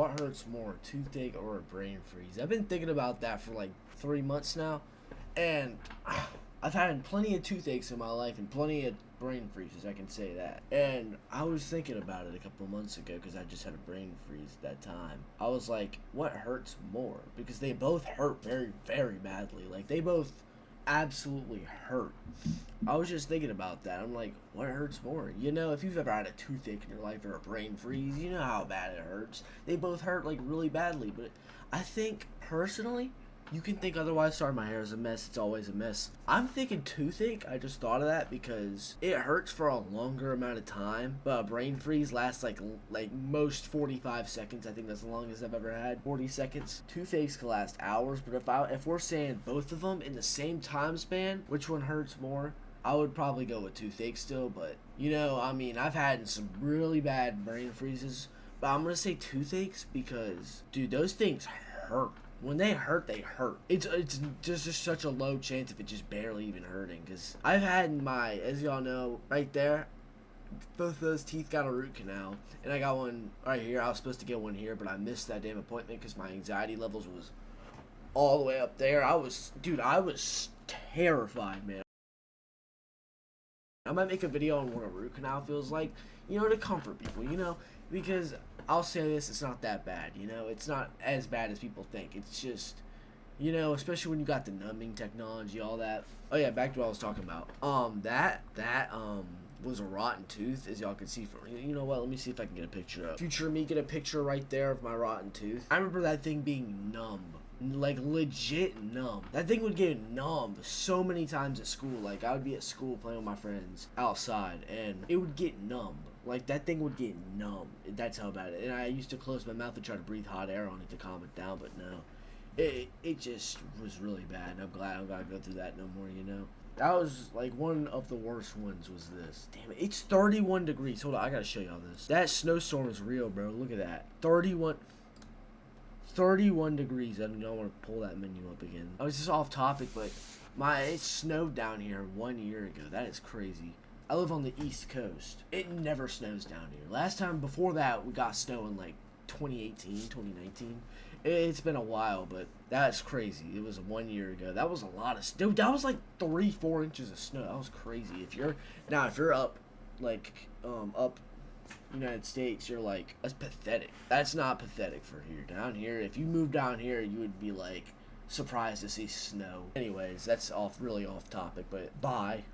What hurts more, toothache or a brain freeze? I've been thinking about that for like 3 months now, and I've had plenty of toothaches in my life and plenty of brain freezes, I can say that. And I was thinking about it a couple of months ago because I just had a brain freeze at that time. I was like, what hurts more? Because they both hurt very, very badly. Like, they both absolutely hurt. I was just thinking about that. I'm like, what hurts more? You know, if you've ever had a toothache in your life or a brain freeze, you know how bad it hurts. They both hurt, like, really badly. But I think, personally, you can think otherwise. Sorry, my hair is a mess. It's always a mess. I'm thinking toothache. I just thought of that because it hurts for a longer amount of time. But a brain freeze lasts like most 45 seconds. I think that's the longest I've ever had. 40 seconds. Toothaches can last hours. But if we're saying both of them in the same time span, which one hurts more? I would probably go with toothache still. But, you know, I mean, I've had some really bad brain freezes. But I'm going to say toothaches because, dude, those things hurt. When they hurt, they hurt. It's just such a low chance of it just barely even hurting. Because I've had my, as y'all know, right there, both those teeth got a root canal. And I got one right here. I was supposed to get one here, but I missed that damn appointment because my anxiety levels was all the way up there. I was terrified, man. I might make a video on what a root canal feels like, you know, to comfort people, you know, because I'll say this, it's not that bad, you know, it's not as bad as people think. It's just, you know, especially when you got the numbing technology, all that. Oh yeah, back to what I was talking about. That was a rotten tooth, as y'all can see from, you know what, let me see if I can get a picture of. Future me, get a picture right there of my rotten tooth. I remember that thing being numb. Like, legit numb. That thing would get numb so many times at school. Like, I would be at school playing with my friends outside, and it would get numb. Like, that thing would get numb. That's how bad it is. And I used to close my mouth and try to breathe hot air on it to calm it down, but no. It just was really bad. I'm glad I don't gotta go through that no more, you know. That was, like, one of the worst ones was this. Damn it. It's 31 degrees. Hold on, I gotta show y'all this. That snowstorm is real, bro. Look at that. 31 degrees. I don't want to pull that menu up again. I was just off topic, but it snowed down here 1 year ago. That is crazy. I live on the East Coast. It never snows down here. Last time before that, we got snow in like 2018, 2019. It's been a while, but that's crazy. It was 1 year ago. That was a lot of snow. That was like 3-4 inches of snow. That was crazy. If you're up, like, up United States, you're like, that's pathetic. That's not pathetic for here. Down here, if you move down here, you would be like surprised to see snow. Anyways, that's really off topic, but bye.